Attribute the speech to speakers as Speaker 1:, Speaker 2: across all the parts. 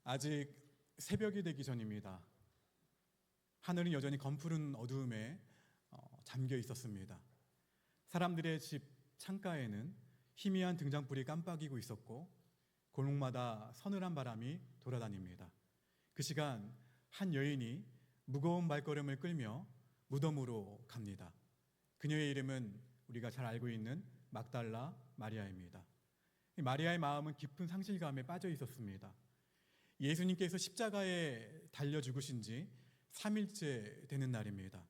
Speaker 1: 아직 새벽이 되기 전입니다. 하늘은 여전히 검푸른 어두움에 잠겨 있었습니다. 사람들의 집 창가에는 희미한 등장불이 깜빡이고 있었고 골목마다 서늘한 바람이 돌아다닙니다. 그 시간 한 여인이 무거운 발걸음을 끌며 무덤으로 갑니다. 그녀의 이름은 우리가 잘 알고 있는 막달라 마리아입니다. 마리아의 마음은 깊은 상실감에 빠져 있었습니다. 예수님께서 십자가에 달려 죽으신 지 3일째 되는 날입니다.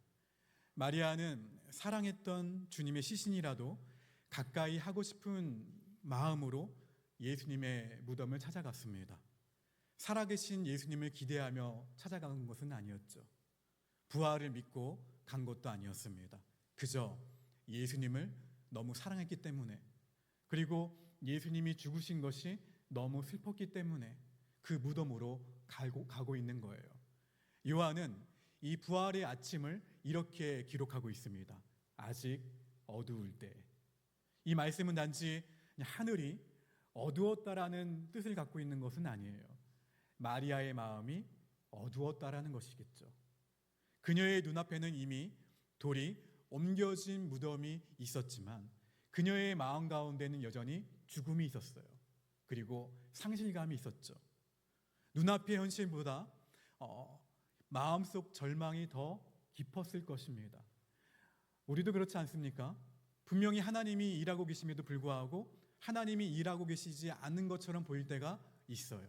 Speaker 1: 마리아는 사랑했던 주님의 시신이라도 가까이 하고 싶은 마음으로 예수님의 무덤을 찾아갔습니다. 살아계신 예수님을 기대하며 찾아간 것은 아니었죠. 부활을 믿고 간 것도 아니었습니다. 그저 예수님을 너무 사랑했기 때문에, 그리고 예수님이 죽으신 것이 너무 슬펐기 때문에 그 무덤으로 가고 있는 거예요. 요한은 이 부활의 아침을 이렇게 기록하고 있습니다. 아직 어두울 때. 이 말씀은 단지 하늘이 어두웠다라는 뜻을 갖고 있는 것은 아니에요. 마리아의 마음이 어두웠다라는 것이겠죠. 그녀의 눈앞에는 이미 돌이 옮겨진 무덤이 있었지만 그녀의 마음 가운데는 여전히 죽음이 있었어요. 그리고 상실감이 있었죠. 눈앞의 현실보다 마음속 절망이 더 깊었을 것입니다. 우리도 그렇지 않습니까? 분명히 하나님이 일하고 계심에도 불구하고 하나님이 일하고 계시지 않는 것처럼 보일 때가 있어요.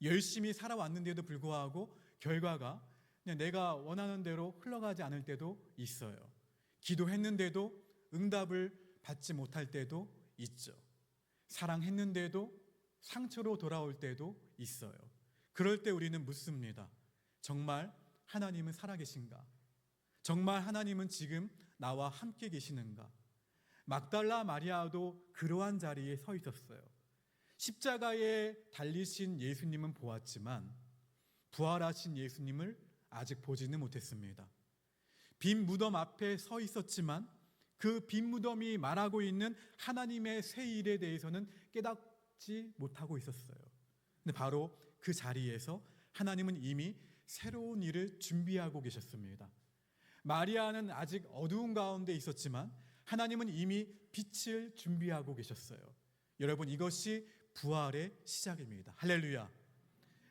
Speaker 1: 열심히 살아왔는데도 불구하고 결과가 그냥 내가 원하는 대로 흘러가지 않을 때도 있어요. 기도했는데도 응답을 받지 못할 때도 있죠. 사랑했는데도 상처로 돌아올 때도 있어요. 그럴 때 우리는 묻습니다. 정말 하나님은 살아계신가? 정말 하나님은 지금 나와 함께 계시는가? 막달라 마리아도 그러한 자리에 서 있었어요. 십자가에 달리신 예수님은 보았지만 부활하신 예수님을 아직 보지는 못했습니다. 빈 무덤 앞에 서 있었지만 그 빈 무덤이 말하고 있는 하나님의 새 일에 대해서는 깨닫지 못하고 있었어요. 근데 바로 그 자리에서 하나님은 이미 새로운 일을 준비하고 계셨습니다. 마리아는 아직 어두운 가운데 있었지만 하나님은 이미 빛을 준비하고 계셨어요. 여러분, 이것이 부활의 시작입니다. 할렐루야.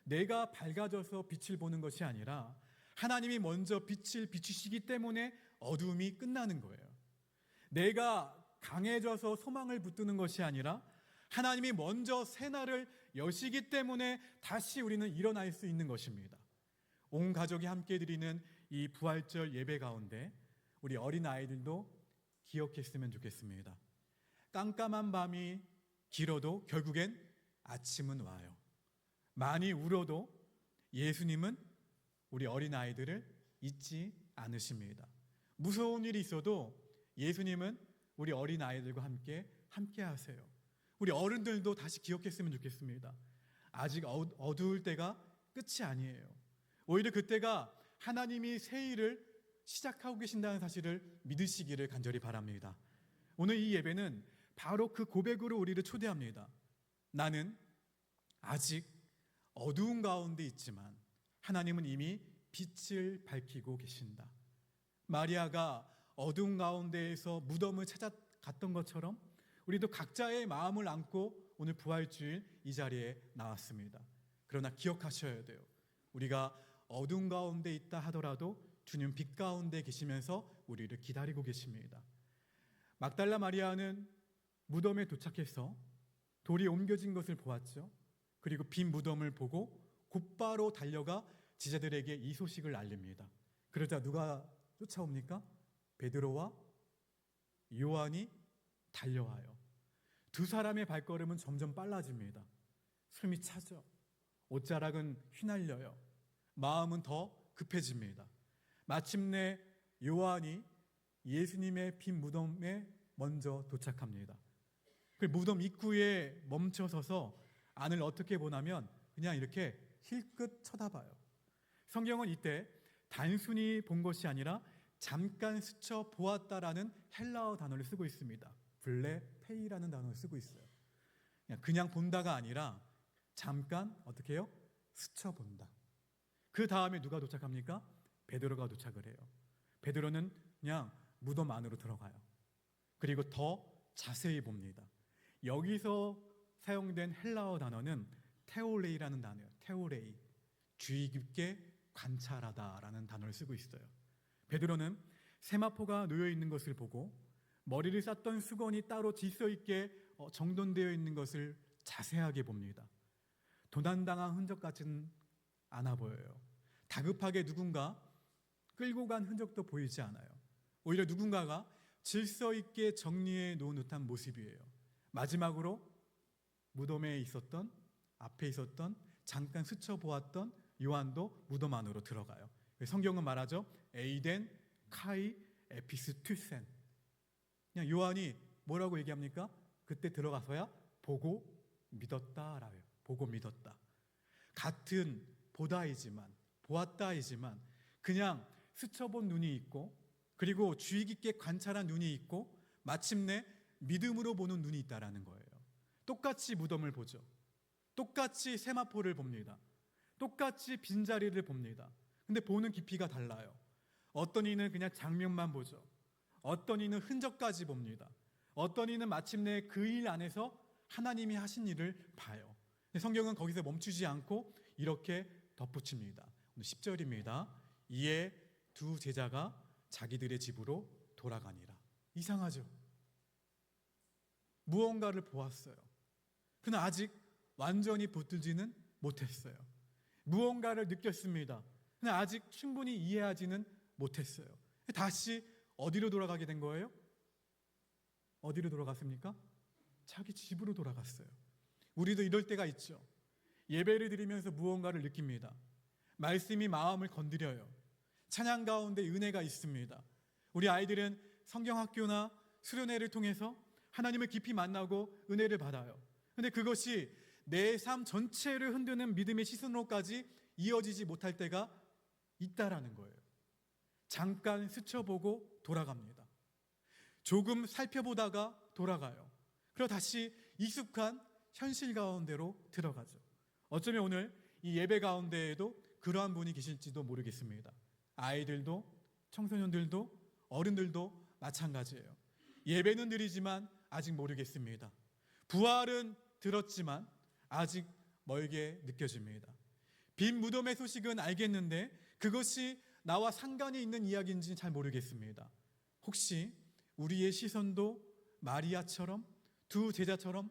Speaker 1: 내가 밝아져서 빛을 보는 것이 아니라 하나님이 먼저 빛을 비추시기 때문에 어두움이 끝나는 거예요. 내가 강해져서 소망을 붙드는 것이 아니라 하나님이 먼저 새날을 여시기 때문에 다시 우리는 일어날 수 있는 것입니다. 온 가족이 함께 드리는 이 부활절 예배 가운데 우리 어린아이들도 기억했으면 좋겠습니다. 깜깜한 밤이 길어도 결국엔 아침은 와요. 많이 울어도 예수님은 우리 어린아이들을 잊지 않으십니다. 무서운 일이 있어도 예수님은 우리 어린아이들과 함께 하세요. 우리 어른들도 다시 기억했으면 좋겠습니다. 아직 어두울 때가 끝이 아니에요. 오히려 그때가 하나님이 새 일을 시작하고 계신다는 사실을 믿으시기를 간절히 바랍니다. 오늘 이 예배는 바로 그 고백으로 우리를 초대합니다. 나는 아직 어두운 가운데 있지만 하나님은 이미 빛을 밝히고 계신다. 마리아가 어두운 가운데에서 무덤을 찾아갔던 것처럼 우리도 각자의 마음을 안고 오늘 부활주일 이 자리에 나왔습니다. 그러나 기억하셔야 돼요. 우리가 어두운 가운데 있다 하더라도 주님 빛 가운데 계시면서 우리를 기다리고 계십니다. 막달라 마리아는 무덤에 도착해서 돌이 옮겨진 것을 보았죠. 그리고 빈 무덤을 보고 곧바로 달려가 제자들에게 이 소식을 알립니다. 그러자 누가 쫓아옵니까? 베드로와 요한이 달려와요. 두 사람의 발걸음은 점점 빨라집니다. 숨이 차죠. 옷자락은 휘날려요. 마음은 더 급해집니다. 마침내 요한이 예수님의 빈 무덤에 먼저 도착합니다. 그 무덤 입구에 멈춰서서 안을 어떻게 보냐면 그냥 이렇게 힐끗 쳐다봐요. 성경은 이때 단순히 본 것이 아니라 잠깐 스쳐 보았다라는 헬라어 단어를 쓰고 있습니다. 블레페이라는 단어를 쓰고 있어요. 그냥 본다가 아니라 잠깐 어떻게 해요? 스쳐본다. 그 다음에 누가 도착합니까? 베드로가 도착을 해요. 베드로는 그냥 무덤 안으로 들어가요. 그리고 더 자세히 봅니다. 여기서 사용된 헬라어 단어는 테오레이라는 단어예요. 테오레이, 주의 깊게 관찰하다라는 단어를 쓰고 있어요. 베드로는 세마포가 놓여 있는 것을 보고 머리를 쌌던 수건이 따로 질서 있게 정돈되어 있는 것을 자세하게 봅니다. 도난당한 흔적 같지는 않아 보여요. 다급하게 누군가 끌고 간 흔적도 보이지 않아요. 오히려 누군가가 질서 있게 정리해 놓은 듯한 모습이에요. 마지막으로 무덤에 있었던, 앞에 있었던, 잠깐 스쳐보았던 요한도 무덤 안으로 들어가요. 성경은 말하죠. 에이덴 카이 에피스 투센. 그냥 요한이 뭐라고 얘기합니까? 그때 들어가서야 보고 믿었다라요. 보고 믿었다. 같은 보다이지만, 보았다이지만 그냥 스쳐본 눈이 있고, 그리고 주의 깊게 관찰한 눈이 있고, 마침내 믿음으로 보는 눈이 있다라는 거예요. 똑같이 무덤을 보죠. 똑같이 세마포를 봅니다. 똑같이 빈자리를 봅니다. 근데 보는 깊이가 달라요. 어떤 이는 그냥 장면만 보죠. 어떤 이는 흔적까지 봅니다. 어떤 이는 마침내 그 일 안에서 하나님이 하신 일을 봐요. 성경은 거기서 멈추지 않고 이렇게 덧붙입니다. 10절입니다. 이에 두 제자가 자기들의 집으로 돌아가니라. 이상하죠? 무언가를 보았어요. 그러나 아직 완전히 붙들지는 못했어요. 무언가를 느꼈습니다. 그러나 아직 충분히 이해하지는 못했어요. 다시 어디로 돌아가게 된 거예요? 어디로 돌아갔습니까? 자기 집으로 돌아갔어요. 우리도 이럴 때가 있죠. 예배를 드리면서 무언가를 느낍니다. 말씀이 마음을 건드려요. 찬양 가운데 은혜가 있습니다. 우리 아이들은 성경학교나 수련회를 통해서 하나님을 깊이 만나고 은혜를 받아요. 그런데 그것이 내 삶 전체를 흔드는 믿음의 시선으로까지 이어지지 못할 때가 있다라는 거예요. 잠깐 스쳐보고 돌아갑니다. 조금 살펴보다가 돌아가요. 그리고 다시 익숙한 현실 가운데로 들어가죠. 어쩌면 오늘 이 예배 가운데에도 그러한 분이 계실지도 모르겠습니다. 아이들도 청소년들도 어른들도 마찬가지예요. 예배는 드리지만 아직 모르겠습니다. 부활은 들었지만 아직 멀게 느껴집니다. 빈 무덤의 소식은 알겠는데 그것이 나와 상관이 있는 이야기인지는 잘 모르겠습니다. 혹시 우리의 시선도 마리아처럼 두 제자처럼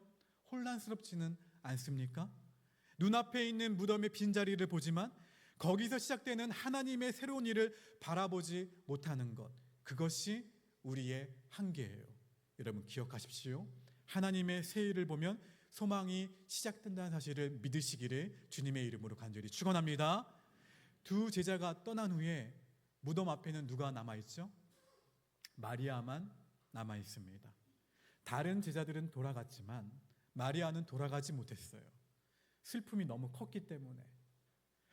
Speaker 1: 혼란스럽지는 않습니까? 눈앞에 있는 무덤의 빈자리를 보지만 거기서 시작되는 하나님의 새로운 일을 바라보지 못하는 것, 그것이 우리의 한계예요. 여러분 기억하십시오. 하나님의 새 일을 보면 소망이 시작된다는 사실을 믿으시기를 주님의 이름으로 간절히 축원합니다. 두 제자가 떠난 후에 무덤 앞에는 누가 남아있죠? 마리아만 남아있습니다. 다른 제자들은 돌아갔지만 마리아는 돌아가지 못했어요. 슬픔이 너무 컸기 때문에,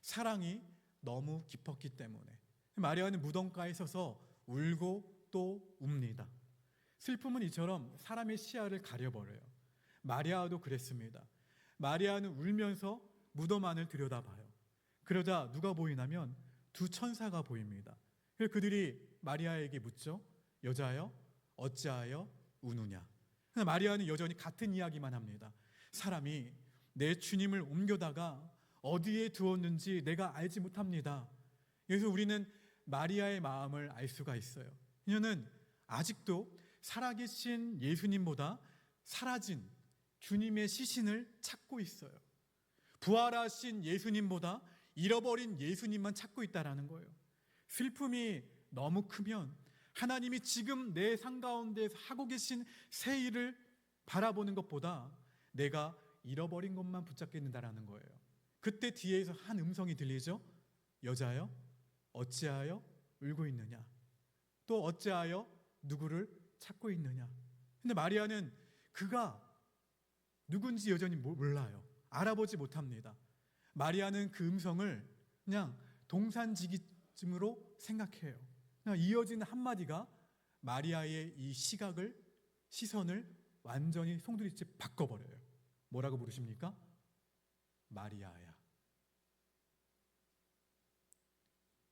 Speaker 1: 사랑이 너무 깊었기 때문에 마리아는 무덤가에 서서 울고 또 웁니다. 슬픔은 이처럼 사람의 시야를 가려버려요. 마리아도 그랬습니다. 마리아는 울면서 무덤 안을 들여다봐요. 그러자 누가 보이냐면 두 천사가 보입니다. 그래서 그들이 마리아에게 묻죠. 여자여 어찌하여 우느냐. 마리아는 여전히 같은 이야기만 합니다. 사람이 내 주님을 옮겨다가 어디에 두었는지 내가 알지 못합니다. 그래서 우리는 마리아의 마음을 알 수가 있어요. 그녀는 아직도 살아계신 예수님보다 사라진 주님의 시신을 찾고 있어요. 부활하신 예수님보다 잃어버린 예수님만 찾고 있다라는 거예요. 슬픔이 너무 크면 하나님이 지금 내 삶 가운데에서 하고 계신 새 일을 바라보는 것보다 내가 잃어버린 것만 붙잡겠는다라는 거예요. 그때 뒤에서 한 음성이 들리죠. 여자여 어찌하여 울고 있느냐. 또 어찌하여 누구를 찾고 있느냐. 근데 마리아는 그가 누군지 여전히 몰라요. 알아보지 못합니다. 마리아는 그 음성을 그냥 동산지기쯤으로 생각해요. 그냥 이어지는 한마디가 마리아의 이 시선을 완전히 송두리째 바꿔버려요. 뭐라고 부르십니까? 마리아야.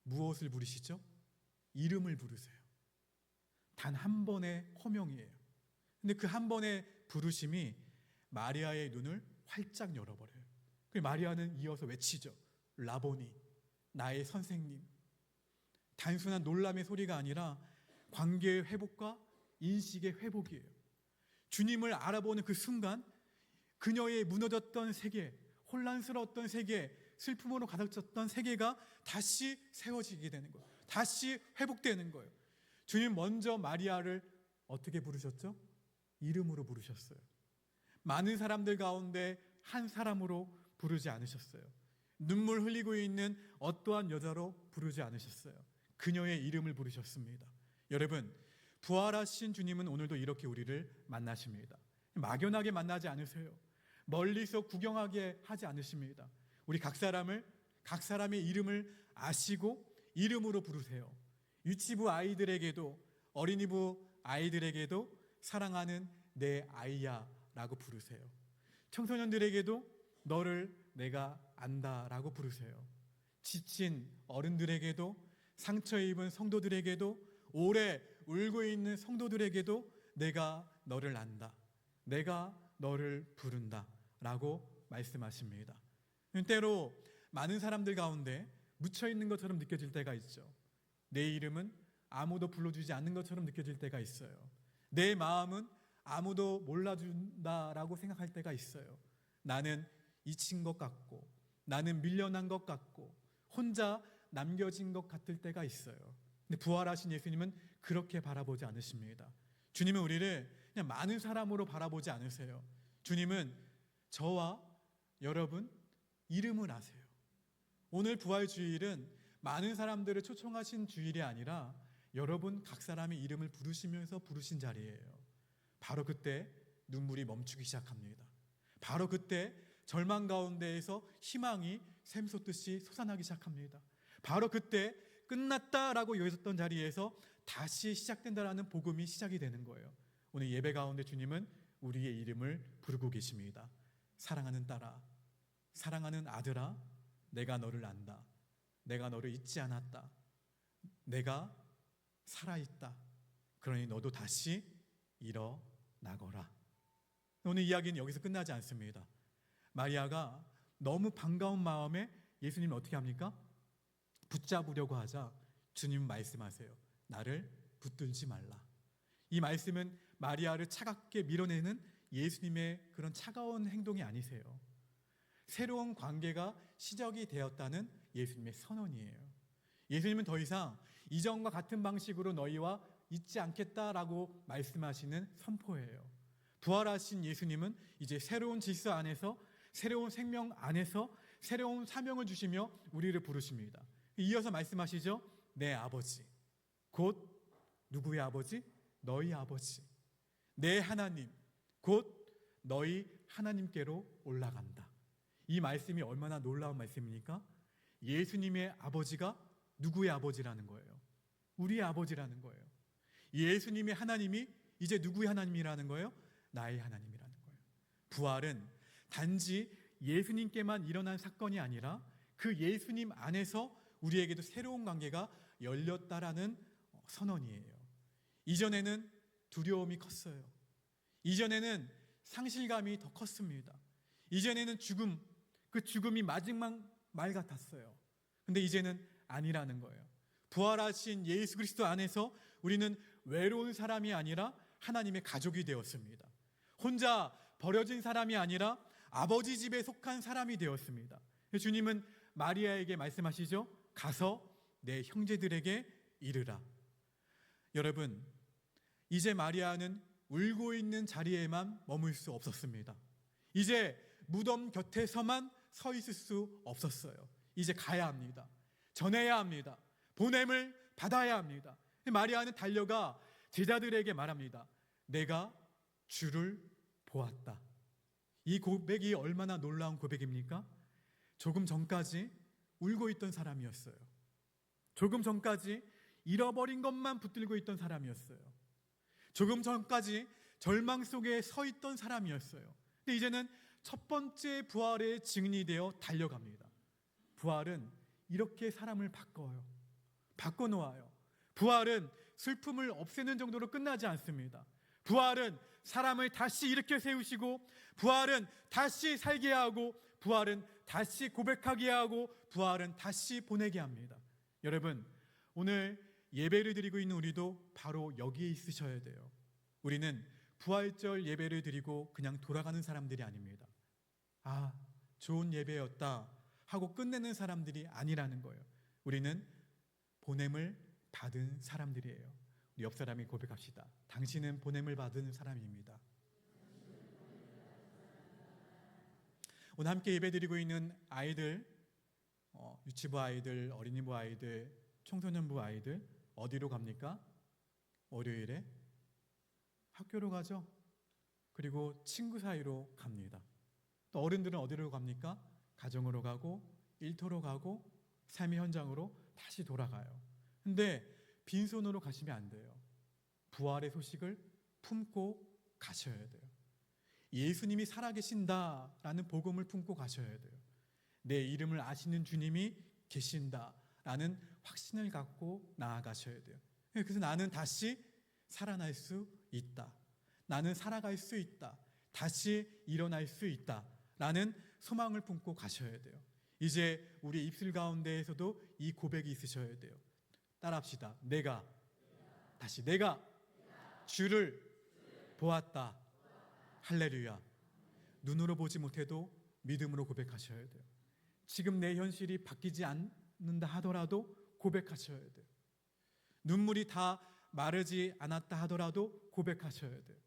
Speaker 1: 무엇을 부르시죠? 이름을 부르세요. 단 한 번의 호명이에요. 근데 그 한 번의 부르심이 마리아의 눈을 활짝 열어버려요. 그 마리아는 이어서 외치죠. 라보니, 나의 선생님. 단순한 놀람의 소리가 아니라 관계의 회복과 인식의 회복이에요. 주님을 알아보는 그 순간 그녀의 무너졌던 세계, 혼란스러웠던 세계, 슬픔으로 가득 찼던 세계가 다시 세워지게 되는 거예요. 다시 회복되는 거예요. 주님 먼저 마리아를 어떻게 부르셨죠? 이름으로 부르셨어요. 많은 사람들 가운데 한 사람으로 부르지 않으셨어요. 눈물 흘리고 있는 어떠한 여자로 부르지 않으셨어요. 그녀의 이름을 부르셨습니다. 여러분, 부활하신 주님은 오늘도 이렇게 우리를 만나십니다. 막연하게 만나지 않으세요. 멀리서 구경하게 하지 않으십니다. 우리 각 사람의 이름을 아시고 이름으로 부르세요. 유치부 아이들에게도, 어린이부 아이들에게도 사랑하는 내 아이야 라고 부르세요. 청소년들에게도 너를 내가 안다 라고 부르세요. 지친 어른들에게도, 상처 입은 성도들에게도, 오래 울고 있는 성도들에게도 내가 너를 안다, 내가 너를 부른다 라고 말씀하십니다. 때로 많은 사람들 가운데 묻혀있는 것처럼 느껴질 때가 있죠. 내 이름은 아무도 불러주지 않는 것처럼 느껴질 때가 있어요. 내 마음은 아무도 몰라준다라고 생각할 때가 있어요. 나는 잊힌 것 같고, 나는 밀려난 것 같고, 혼자 남겨진 것 같을 때가 있어요. 근데 부활하신 예수님은 그렇게 바라보지 않으십니다. 주님은 우리를 그냥 많은 사람으로 바라보지 않으세요. 주님은 저와 여러분 이름을 아세요. 오늘 부활주일은 많은 사람들을 초청하신 주일이 아니라 여러분 각 사람의 이름을 부르시면서 부르신 자리예요. 바로 그때 눈물이 멈추기 시작합니다. 바로 그때 절망 가운데에서 희망이 샘솟듯이 솟아나기 시작합니다. 바로 그때 끝났다라고 여겼던 자리에서 다시 시작된다라는 복음이 시작이 되는 거예요. 오늘 예배 가운데 주님은 우리의 이름을 부르고 계십니다. 사랑하는 딸아, 사랑하는 아들아, 내가 너를 안다. 내가 너를 잊지 않았다. 내가 살아있다. 그러니 너도 다시 일어나거라. 오늘 이야기는 여기서 끝나지 않습니다. 마리아가 너무 반가운 마음에 예수님을 어떻게 합니까? 붙잡으려고 하자 주님 말씀하세요. 나를 붙들지 말라. 이 말씀은 마리아를 차갑게 밀어내는 예수님의 그런 차가운 행동이 아니세요. 새로운 관계가 시작이 되었다는 예수님의 선언이에요. 예수님은 더 이상 이전과 같은 방식으로 너희와 있지 않겠다라고 말씀하시는 선포예요. 부활하신 예수님은 이제 새로운 질서 안에서, 새로운 생명 안에서 새로운 사명을 주시며 우리를 부르십니다. 이어서 말씀하시죠. 내 아버지, 곧 누구의 아버지? 너희 아버지. 내 하나님, 곧 너희 하나님께로 올라간다. 이 말씀이 얼마나 놀라운 말씀입니까? 예수님의 아버지가 누구의 아버지라는 거예요? 우리의 아버지라는 거예요. 예수님의 하나님이 이제 누구의 하나님이라는 거예요? 나의 하나님이라는 거예요. 부활은 단지 예수님께만 일어난 사건이 아니라 그 예수님 안에서 우리에게도 새로운 관계가 열렸다라는 선언이에요. 이전에는 두려움이 컸어요. 이전에는 상실감이 더 컸습니다. 이전에는 죽음, 그 죽음이 마지막 말 같았어요. 근데 이제는 아니라는 거예요. 부활하신 예수 그리스도 안에서 우리는 외로운 사람이 아니라 하나님의 가족이 되었습니다. 혼자 버려진 사람이 아니라 아버지 집에 속한 사람이 되었습니다. 주님은 마리아에게 말씀하시죠. 가서 내 형제들에게 이르라. 여러분, 이제 마리아는 울고 있는 자리에만 머물 수 없었습니다. 이제 무덤 곁에서만 서 있을 수 없었어요. 이제 가야 합니다. 전해야 합니다. 보냄을 받아야 합니다. 마리아는 달려가 제자들에게 말합니다. 내가 주를 보았다. 이 고백이 얼마나 놀라운 고백입니까? 조금 전까지 울고 있던 사람이었어요. 조금 전까지 잃어버린 것만 붙들고 있던 사람이었어요. 조금 전까지 절망 속에 서 있던 사람이었어요. 근데 이제는 첫 번째 부활의 증인이 되어 달려갑니다. 부활은 이렇게 사람을 바꿔요. 바꿔놓아요. 부활은 슬픔을 없애는 정도로 끝나지 않습니다. 부활은 사람을 다시 일으켜 세우시고, 부활은 다시 살게 하고, 부활은 다시 고백하게 하고, 부활은 다시 보내게 합니다. 여러분, 오늘 예배를 드리고 있는 우리도 바로 여기에 있으셔야 돼요. 우리는 부활절 예배를 드리고 그냥 돌아가는 사람들이 아닙니다. 아, 좋은 예배였다 하고 끝내는 사람들이 아니라는 거예요. 우리는 보냄을 받은 사람들이에요. 우리 옆 사람이 고백합시다. 당신은 보냄을 받은 사람입니다. 오늘 함께 예배드리고 있는 아이들, 유치부 아이들, 어린이부 아이들, 청소년부 아이들 어디로 갑니까? 월요일에 학교로 가죠. 그리고 친구 사이로 갑니다. 또 어른들은 어디로 갑니까? 가정으로 가고 일터로 가고 삶의 현장으로 다시 돌아가요. 근데 빈손으로 가시면 안 돼요. 부활의 소식을 품고 가셔야 돼요. 예수님이 살아계신다라는 복음을 품고 가셔야 돼요. 내 이름을 아시는 주님이 계신다라는 확신을 갖고 나아가셔야 돼요. 그래서 나는 다시 살아날 수 있다. 나는 살아갈 수 있다. 다시 일어날 수 있다. 라는 소망을 품고 가셔야 돼요. 이제 우리 입술 가운데에서도 이 고백이 있으셔야 돼요. 따라합시다. 내가 주를 보았다. 할렐루야. 눈으로 보지 못해도 믿음으로 고백하셔야 돼요. 지금 내 현실이 바뀌지 않는다 하더라도 고백하셔야 돼요. 눈물이 다 마르지 않았다 하더라도 고백하셔야 돼요.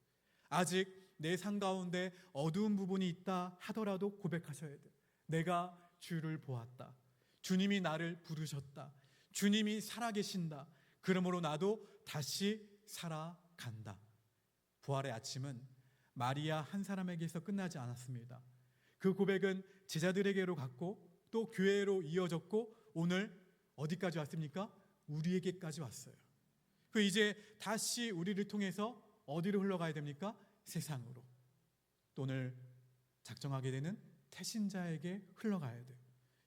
Speaker 1: 아직 내 삶 가운데 어두운 부분이 있다 하더라도 고백하셔야 돼요. 내가 주를 보았다. 주님이 나를 부르셨다. 주님이 살아계신다. 그러므로 나도 다시 살아간다. 부활의 아침은 마리아 한 사람에게서 끝나지 않았습니다. 그 고백은 제자들에게로 갔고 또 교회로 이어졌고 오늘 어디까지 왔습니까? 우리에게까지 왔어요. 그 이제 다시 우리를 통해서 어디로 흘러가야 됩니까? 세상으로. 또 오늘 작정하게 되는 태신자에게 흘러가야 돼요.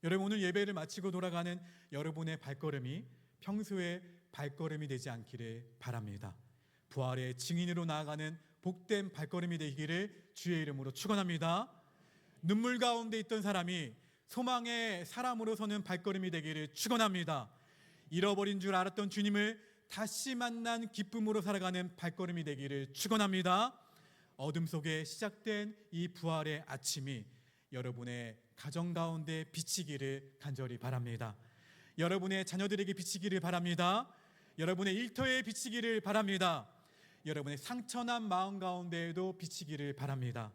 Speaker 1: 여러분, 오늘 예배를 마치고 돌아가는 여러분의 발걸음이 평소의 발걸음이 되지 않기를 바랍니다. 부활의 증인으로 나아가는 복된 발걸음이 되기를 주의 이름으로 축원합니다. 눈물 가운데 있던 사람이 소망의 사람으로 서는 발걸음이 되기를 축원합니다. 잃어버린 줄 알았던 주님을 다시 만난 기쁨으로 살아가는 발걸음이 되기를 축원합니다. 어둠 속에 시작된 이 부활의 아침이 여러분의 가정 가운데 비치기를 간절히 바랍니다. 여러분의 자녀들에게 비치기를 바랍니다. 여러분의 일터에 비치기를 바랍니다. 여러분의 상처난 마음 가운데에도 비치기를 바랍니다.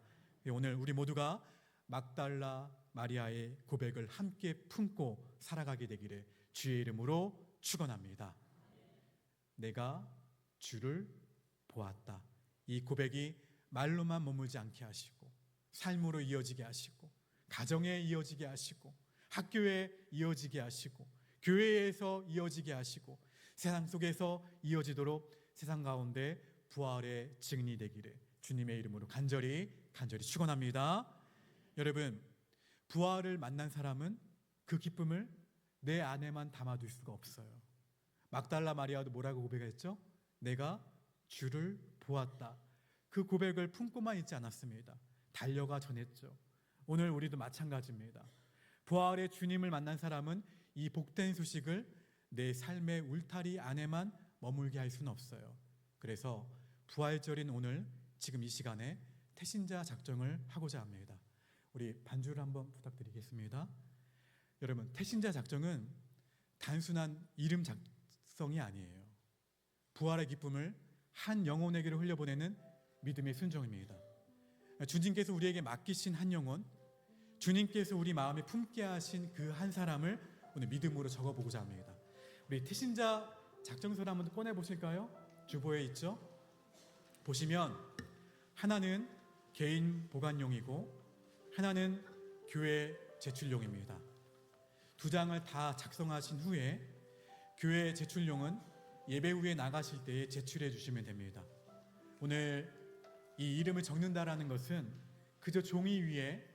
Speaker 1: 오늘 우리 모두가 막달라 마리아의 고백을 함께 품고 살아가게 되기를 주의 이름으로 축원합니다. 내가 주를 보았다. 이 고백이 말로만 머물지 않게 하시고 삶으로 이어지게 하시고 가정에 이어지게 하시고 학교에 이어지게 하시고 교회에서 이어지게 하시고 세상 속에서 이어지도록 세상 가운데 부활의 증인이 되기를 주님의 이름으로 간절히 축원합니다. 여러분, 부활을 만난 사람은 그 기쁨을 내 안에만 담아둘 수가 없어요. 막달라 마리아도 뭐라고 고백했죠? 내가 주를 보았다. 그 고백을 품고만 있지 않았습니다. 달려가 전했죠. 오늘 우리도 마찬가지입니다. 부활의 주님을 만난 사람은 이 복된 소식을 내 삶의 울타리 안에만 머물게 할 수는 없어요. 그래서 부활절인 오늘 지금 이 시간에 태신자 작정을 하고자 합니다. 우리 반주를 한번 부탁드리겠습니다. 여러분, 태신자 작정은 단순한 이름 작성이 아니에요. 부활의 기쁨을 한 영혼에게로 흘려보내는 믿음의 순종입니다. 주님께서 우리에게 맡기신 한 영혼, 주님께서 우리 마음에 품게 하신 그 한 사람을 오늘 믿음으로 적어보고자 합니다. 우리 태신자 작정서를 한번 꺼내 보실까요? 주보에 있죠. 보시면 하나는 개인 보관용이고 하나는 교회 제출용입니다. 두 장을 다 작성하신 후에 교회 제출용은 예배 후에 나가실 때에 제출해 주시면 됩니다. 오늘 이 이름을 적는다라는 것은 그저 종이 위에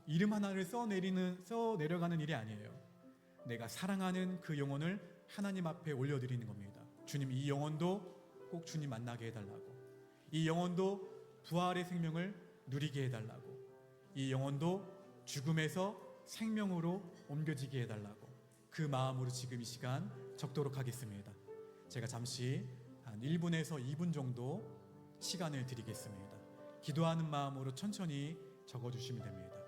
Speaker 1: 이름 하나를 써 내려가는 일이 아니에요. 내가 사랑하는 그 영혼을 하나님 앞에 올려드리는 겁니다. 주님, 이 영혼도 꼭 주님 만나게 해달라고, 이 영혼도 부활의 생명을 누리게 해달라고, 이 영혼도 죽음에서 생명으로 옮겨지게 해달라고, 그 마음으로 지금 이 시간 적도록 하겠습니다. 제가 잠시 한 1분에서 2분 정도 시간을 드리겠습니다. 기도하는 마음으로 천천히 적어주시면 됩니다.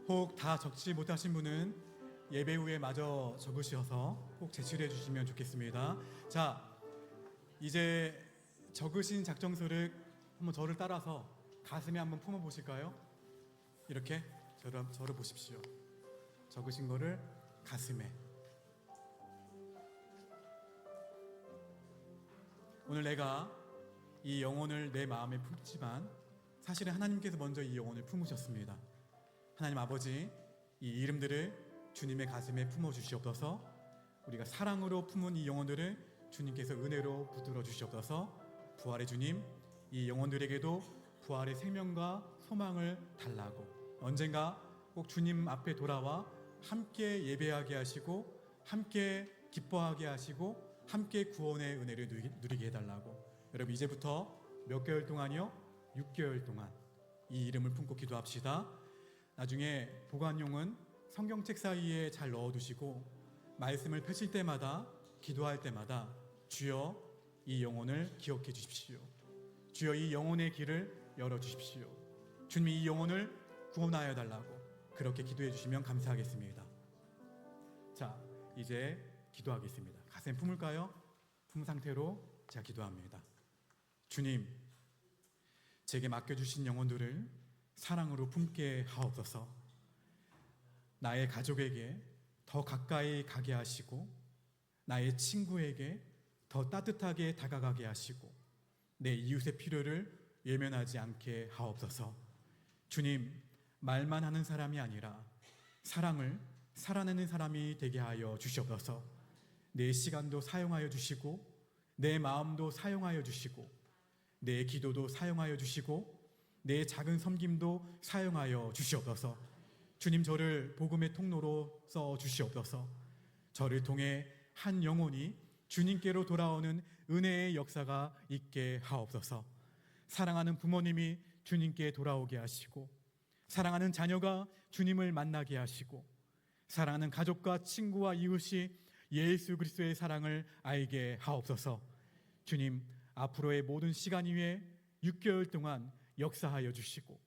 Speaker 1: 혹 다 적지 못하신 분은 예배 후에 마저 적으셔서 꼭 제출해 주시면 좋겠습니다. 자, 이제 적으신 작정서를 한번 저를 따라서 가슴에 한번 품어 보실까요? 이렇게 저를 보십시오. 적으신 거를 가슴에. 오늘 내가 이 영혼을 내 마음에 품지만 사실은 하나님께서 먼저 이 영혼을 품으셨습니다. 하나님 아버지, 이 이름들을 주님의 가슴에 품어 주시옵소서. 우리가 사랑으로 품은 이 영혼들을 주님께서 은혜로 붙들어 주시옵소서. 부활의 주님, 이 영혼들에게도 부활의 생명과 소망을 달라고, 언젠가 꼭 주님 앞에 돌아와 함께 예배하게 하시고, 함께 기뻐하게 하시고, 함께 구원의 은혜를 누리게 해달라고. 여러분, 이제부터 몇 개월 동안이요? 6개월 동안 이 이름을 품고 기도합시다. 나중에 보관용은 성경책 사이에 잘 넣어두시고, 말씀을 펴실 때마다, 기도할 때마다 주여 이 영혼을 기억해 주십시오. 주여 이 영혼의 길을 열어주십시오. 주님이 이 영혼을 구원하여 달라고 그렇게 기도해 주시면 감사하겠습니다. 자, 이제 기도하겠습니다. 가슴 품을까요? 품 상태로 제가 기도합니다. 주님, 제게 맡겨주신 영혼들을 사랑으로 품게 하옵소서. 나의 가족에게 더 가까이 가게 하시고, 나의 친구에게 더 따뜻하게 다가가게 하시고, 내 이웃의 필요를 외면하지 않게 하옵소서. 주님, 말만 하는 사람이 아니라 사랑을 살아내는 사람이 되게 하여 주시옵소서. 내 시간도 사용하여 주시고, 내 마음도 사용하여 주시고, 내 기도도 사용하여 주시고, 내 작은 섬김도 사용하여 주시옵소서. 주님, 저를 복음의 통로로 써 주시옵소서. 저를 통해 한 영혼이 주님께로 돌아오는 은혜의 역사가 있게 하옵소서. 사랑하는 부모님이 주님께 돌아오게 하시고, 사랑하는 자녀가 주님을 만나게 하시고, 사랑하는 가족과 친구와 이웃이 예수 그리스도의 사랑을 알게 하옵소서. 주님, 앞으로의 모든 시간 위에 6개월 동안 역사하여 주시고,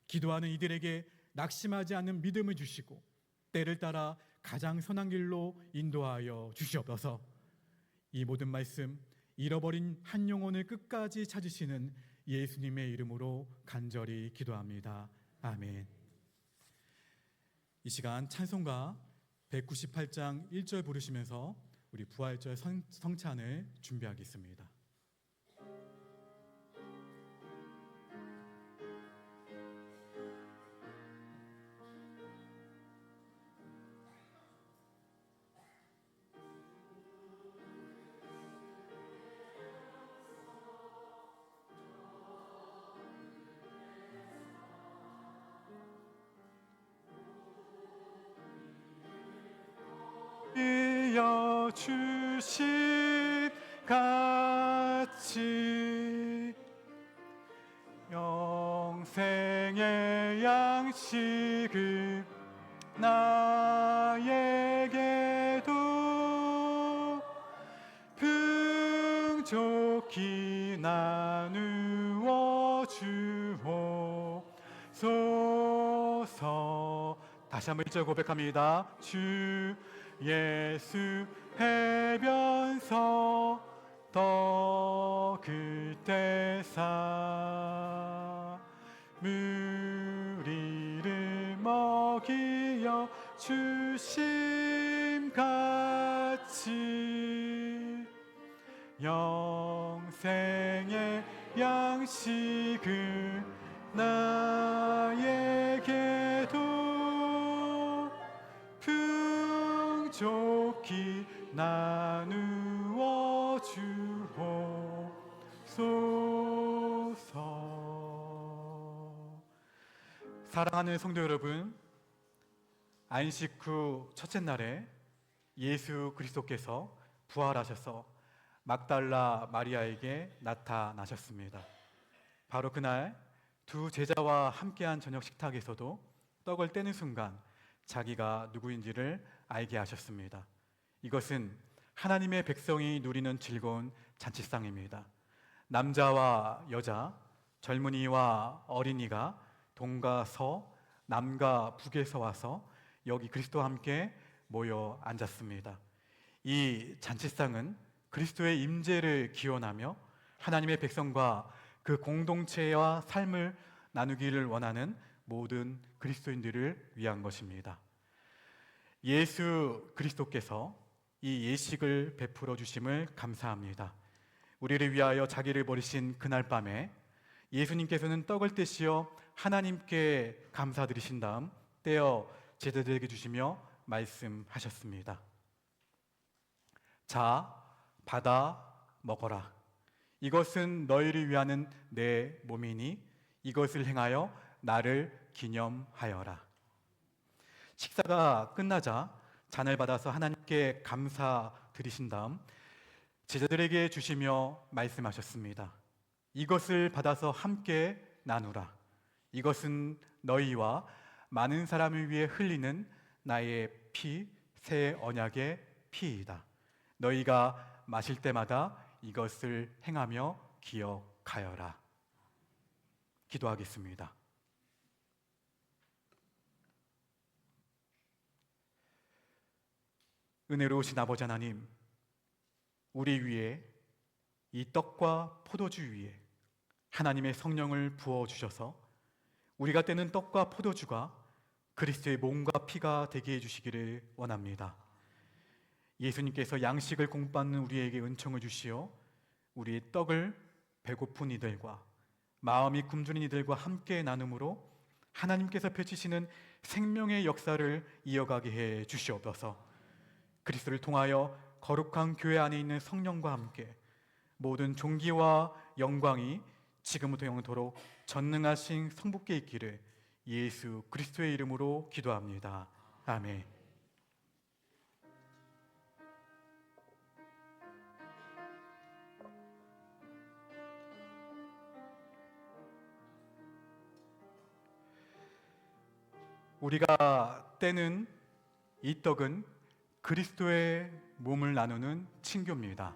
Speaker 1: 기도하는 이들에게 낙심하지 않는 믿음을 주시고, 때를 따라 가장 선한 길로 인도하여 주시옵소서. 이 모든 말씀, 잃어버린 한 영혼을 끝까지 찾으시는 예수님의 이름으로 간절히 기도합니다. 아멘. 이 시간 찬송가 198장 1절 부르시면서 우리 부활절 성찬을 준비하겠습니다. 주신 같이 영생의 양식을 나에게도 풍족히 나누어 주옵소서. 다시 한번 1절 고백합니다. 주 예수 해변서 떡을 떼사 무리를 먹이어 주심같이 영생의 양식을 나에게도 풍족히 나누어 주옵소서. 사랑하는 성도 여러분, 안식 후 첫째 날에 예수 그리스도께서 부활하셔서 막달라 마리아에게 나타나셨습니다. 바로 그날 두 제자와 함께한 저녁 식탁에서도 떡을 떼는 순간 자기가 누구인지를 알게 하셨습니다. 이것은 하나님의 백성이 누리는 즐거운 잔치상입니다. 남자와 여자, 젊은이와 어린이가 동과 서, 남과 북에서 와서 여기 그리스도와 함께 모여 앉았습니다. 이 잔치상은 그리스도의 임재를 기원하며 하나님의 백성과 그 공동체와 삶을 나누기를 원하는 모든 그리스도인들을 위한 것입니다. 예수 그리스도께서 이 예식을 베풀어 주심을 감사합니다. 우리를 위하여 자기를 버리신 그날 밤에 예수님께서는 떡을 떼시어 하나님께 감사드리신 다음 떼어 제자들에게 주시며 말씀하셨습니다. 자, 받아 먹어라. 이것은 너희를 위하는 내 몸이니 이것을 행하여 나를 기념하여라. 식사가 끝나자 잔을 받아서 하나님께 감사드리신 다음 제자들에게 주시며 말씀하셨습니다. 이것을 받아서 함께 나누라. 이것은 너희와 많은 사람을 위해 흘리는 나의 피, 새 언약의 피이다. 너희가 마실 때마다 이것을 행하며 기억하여라. 기도하겠습니다. 은혜로우신 아버지 하나님, 우리 위에 이 떡과 포도주 위에 하나님의 성령을 부어주셔서 우리가 떼는 떡과 포도주가 그리스도의 몸과 피가 되게 해주시기를 원합니다. 예수님께서 양식을 공급받는 우리에게 은총을 주시어 우리의 떡을 배고픈 이들과 마음이 굶주린 이들과 함께 나눔으로 하나님께서 펼치시는 생명의 역사를 이어가게 해 주시옵소서. 그리스도를 통하여 거룩한 교회 안에 있는 성령과 함께 모든 존귀와 영광이 지금부터 영원토록 전능하신 성부께 있기를 예수 그리스도의 이름으로 기도합니다. 아멘. 우리가 떼는 이 떡은 그리스도의 몸을 나누는 친교입니다.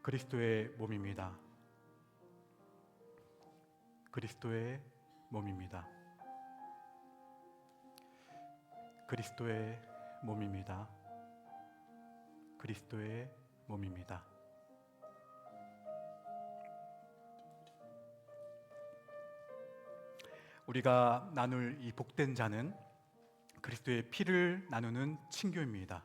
Speaker 1: 그리스도의 몸입니다. 그리스도의 몸입니다. 그리스도의 몸입니다. 그리스도의 몸입니다. 우리가 나눌 이 복된 잔은 그리스도의 피를 나누는 친교입니다.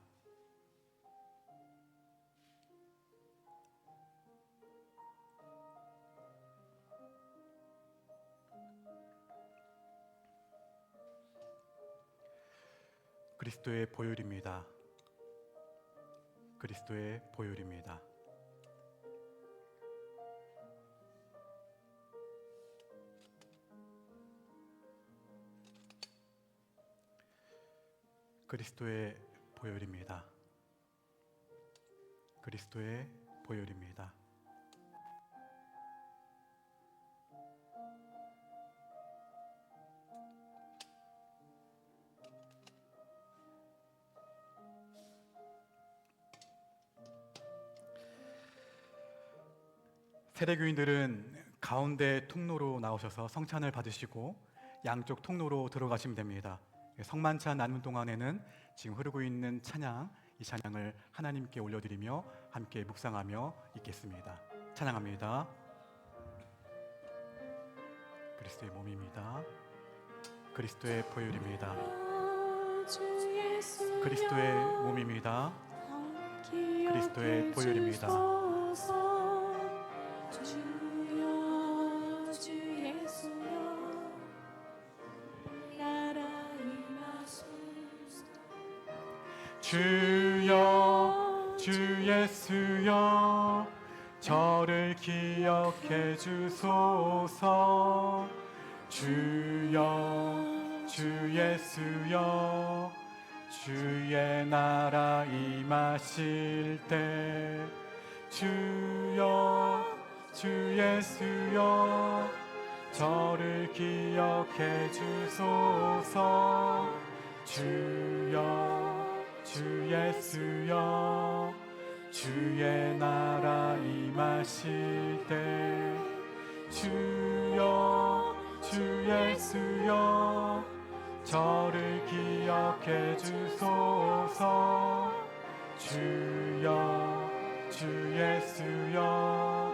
Speaker 1: 그리스도의 보혈입니다. 그리스도의 보혈입니다. 그리스도의 보혈입니다. 그리스도의 보혈입니다. 세례교인들은 가운데 통로로 나오셔서 성찬을 받으시고 양쪽 통로로 들어가시면 됩니다. 성만찬 나누는 동안에는 지금 흐르고 있는 찬양, 이 찬양을 하나님께 올려드리며 함께 묵상하며 있겠습니다. 찬양합니다. 그리스도의 몸입니다. 그리스도의 보혈입니다. 그리스도의 몸입니다. 그리스도의 보혈입니다. 주여 주 예수여 저를 기억해 주소서. 주여 주 예수여 주의 나라 임하실 때. 주여 주 예수여 저를 기억해 주소서. 주여 주 예수여 주의 나라 임하실 때. 주여 주 예수여 저를 기억해 주소서. 주여 주 예수여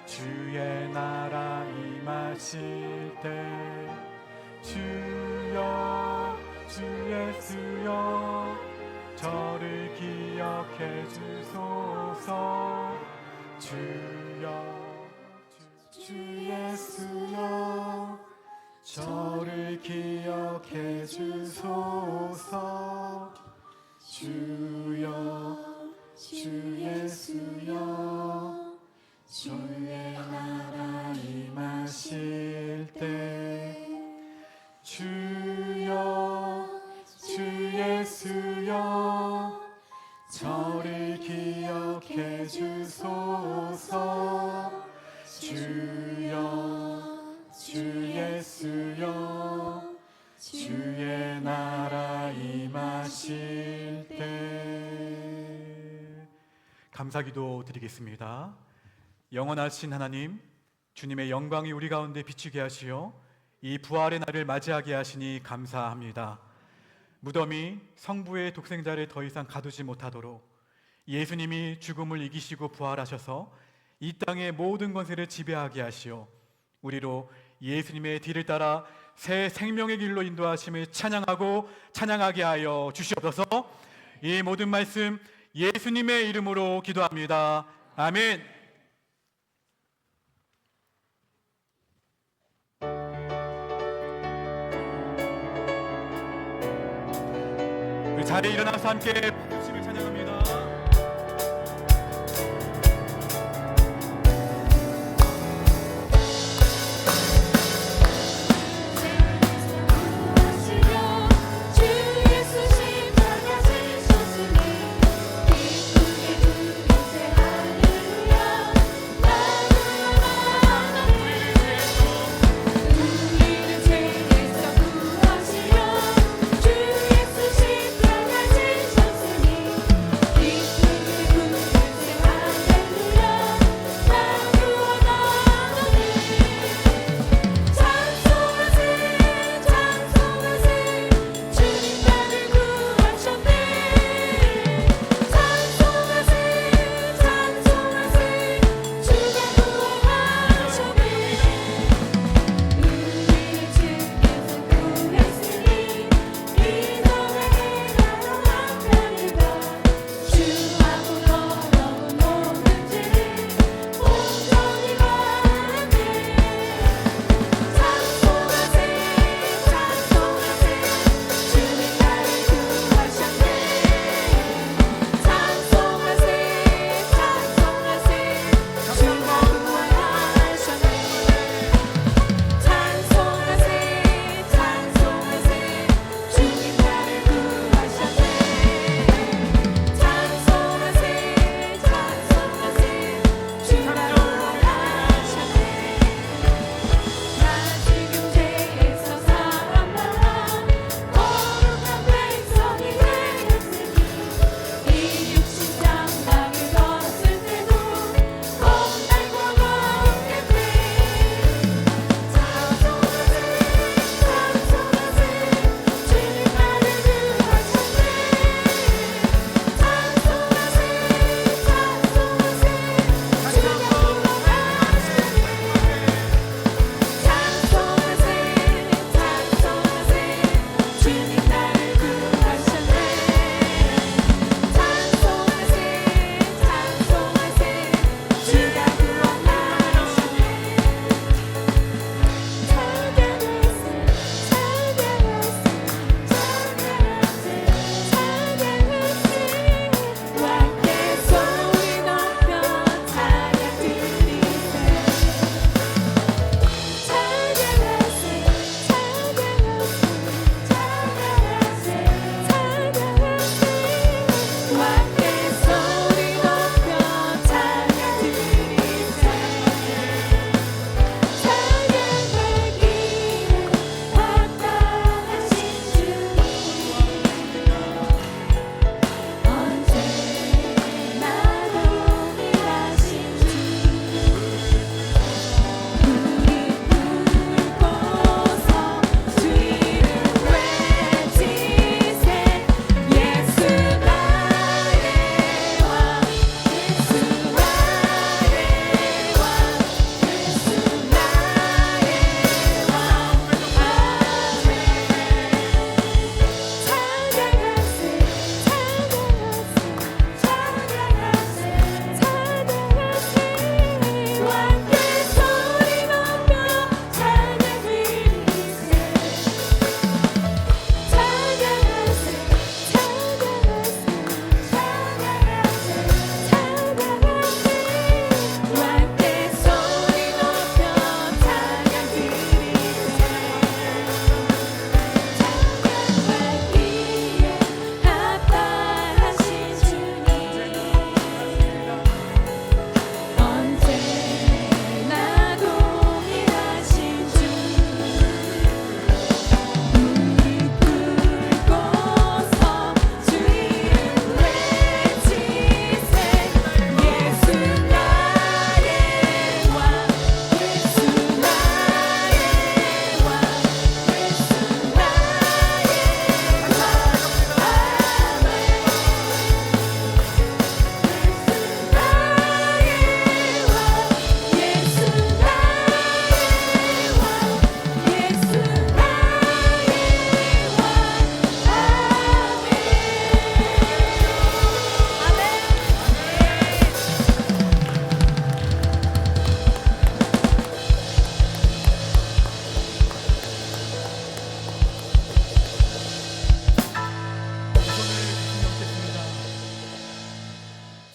Speaker 1: 주의 나라 임하실 때. 주여 주 예수여 저를 기억해 주소서. 주여 주 예수여 저를 기억해 주소서. 주여 주 예수여 주의 나라 임하실 때. 주여 주 예수여 저를 기억해 주소서. 주여 주 예수여 주의 나라 임하실 때. 감사기도 드리겠습니다. 영원하신 하나님, 주님의 영광이 우리 가운데 비추게 하시어 이 부활의 날을 맞이하게 하시니 감사합니다. 무덤이 성부의 독생자를 더 이상 가두지 못하도록 예수님이 죽음을 이기시고 부활하셔서 이 땅의 모든 권세를 지배하게 하시어 우리로 예수님의 뒤를 따라 새 생명의 길로 인도하심을 찬양하고 찬양하게 하여 주시옵소서. 이 모든 말씀 예수님의 이름으로 기도합니다. 아멘. 그 자리에 일어나서 함께 박수치며 찬양합니다.
Speaker 2: 주 예수 십자가 지셨으니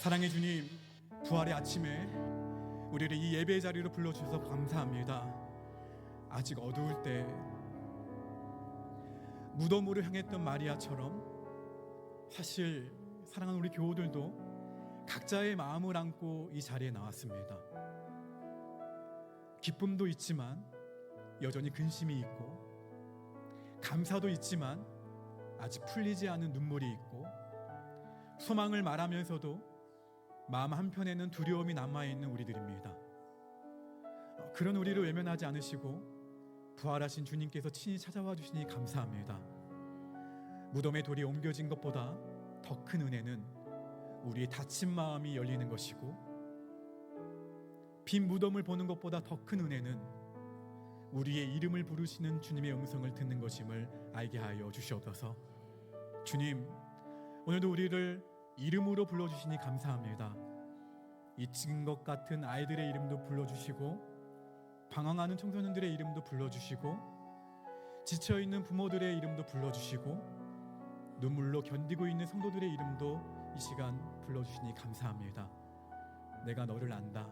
Speaker 1: 사랑의 주님, 부활의 아침에 우리를 이 예배 자리로 불러주셔서 감사합니다. 아직 어두울 때 무덤으로 향했던 마리아처럼 사실 사랑하는 우리 교우들도 각자의 마음을 안고 이 자리에 나왔습니다. 기쁨도 있지만 여전히 근심이 있고, 감사도 있지만 아직 풀리지 않은 눈물이 있고, 소망을 말하면서도 마음 한편에는 두려움이 남아있는 우리들입니다. 그런 우리를 외면하지 않으시고 부활하신 주님께서 친히 찾아와 주시니 감사합니다. 무덤의 돌이 옮겨진 것보다 더 큰 은혜는 우리의 다친 마음이 열리는 것이고, 빈 무덤을 보는 것보다 더 큰 은혜는 우리의 이름을 부르시는 주님의 음성을 듣는 것임을 알게 하여 주시옵소서. 주님, 오늘도 우리를 이름으로 불러주시니 감사합니다. 잊힌 것 같은 아이들의 이름도 불러주시고, 방황하는 청소년들의 이름도 불러주시고, 지쳐있는 부모들의 이름도 불러주시고, 눈물로 견디고 있는 성도들의 이름도 이 시간 불러주시니 감사합니다. 내가 너를 안다.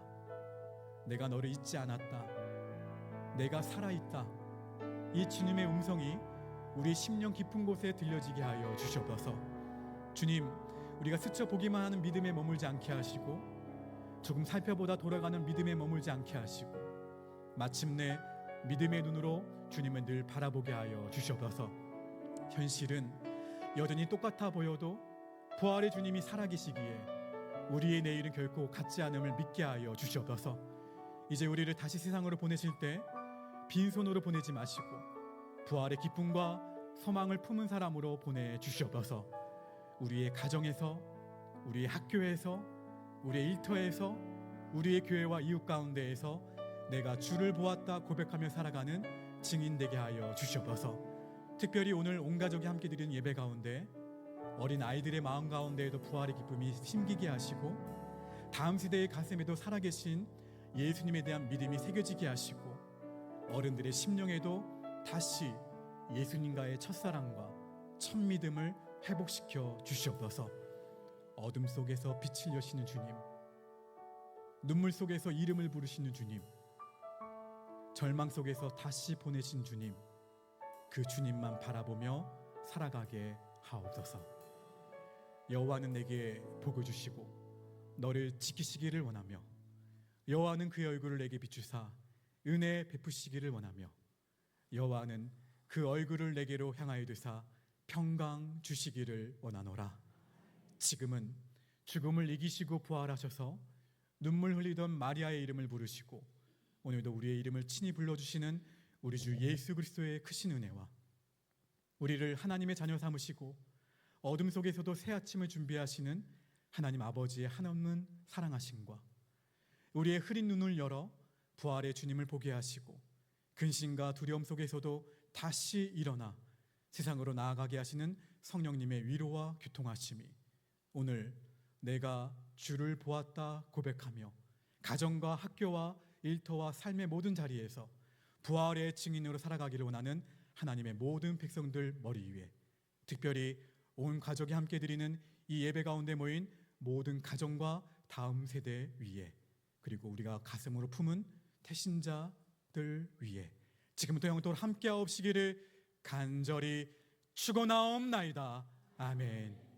Speaker 1: 내가 너를 잊지 않았다. 내가 살아있다. 이 주님의 음성이 우리 심령 깊은 곳에 들려지게 하여 주시옵소서. 주님, 우리가 스쳐 보기만 하는 믿음에 머물지 않게 하시고, 조금 살펴보다 돌아가는 믿음에 머물지 않게 하시고, 마침내 믿음의 눈으로 주님을 늘 바라보게 하여 주시옵소서. 현실은 여전히 똑같아 보여도 부활의 주님이 살아계시기에 우리의 내일은 결코 같지 않음을 믿게 하여 주시옵소서. 이제 우리를 다시 세상으로 보내실 때 빈손으로 보내지 마시고 부활의 기쁨과 소망을 품은 사람으로 보내주시옵소서. 우리의 가정에서, 우리의 학교에서, 우리의 일터에서, 우리의 교회와 이웃 가운데에서 내가 주를 보았다 고백하며 살아가는 증인 되게 하여 주시옵소서. 특별히 오늘 온 가족이 함께 드리는 예배 가운데 어린 아이들의 마음 가운데에도 부활의 기쁨이 심기게 하시고, 다음 세대의 가슴에도 살아계신 예수님에 대한 믿음이 새겨지게 하시고, 어른들의 심령에도 다시 예수님과의 첫사랑과 첫 믿음을 회복시켜 주시옵소서. 어둠 속에서 빛을 여시는 주님, 눈물 속에서 이름을 부르시는 주님, 절망 속에서 다시 보내신 주님, 그 주님만 바라보며 살아가게 하옵소서. 여호와는 내게 복을 주시고 너를 지키시기를 원하며, 여호와는 그의 얼굴을 내게 비추사 은혜 베푸시기를 원하며, 여호와는 그 얼굴을 내게로 향하여 드사 평강 주시기를 원하노라. 지금은 죽음을 이기시고 부활하셔서 눈물 흘리던 마리아의 이름을 부르시고 오늘도 우리의 이름을 친히 불러주시는 우리 주 예수 그리스도의 크신 은혜와, 우리를 하나님의 자녀 삼으시고 어둠 속에서도 새 아침을 준비하시는 하나님 아버지의 한없는 사랑하심과, 우리의 흐린 눈을 열어 부활의 주님을 보게 하시고 근심과 두려움 속에서도 다시 일어나 세상으로 나아가게 하시는 성령님의 위로와 교통하심이 오늘 내가 주를 보았다 고백하며 가정과 학교와 일터와 삶의 모든 자리에서 부활의 증인으로 살아가기를 원하는 하나님의 모든 백성들 머리 위에, 특별히 온 가족이 함께 드리는 이 예배 가운데 모인 모든 가정과 다음 세대 위에, 그리고 우리가 가슴으로 품은 태신자들 위에 지금부터 영원토록 함께하옵시기를 간절히 축원하옵나이다. 아멘.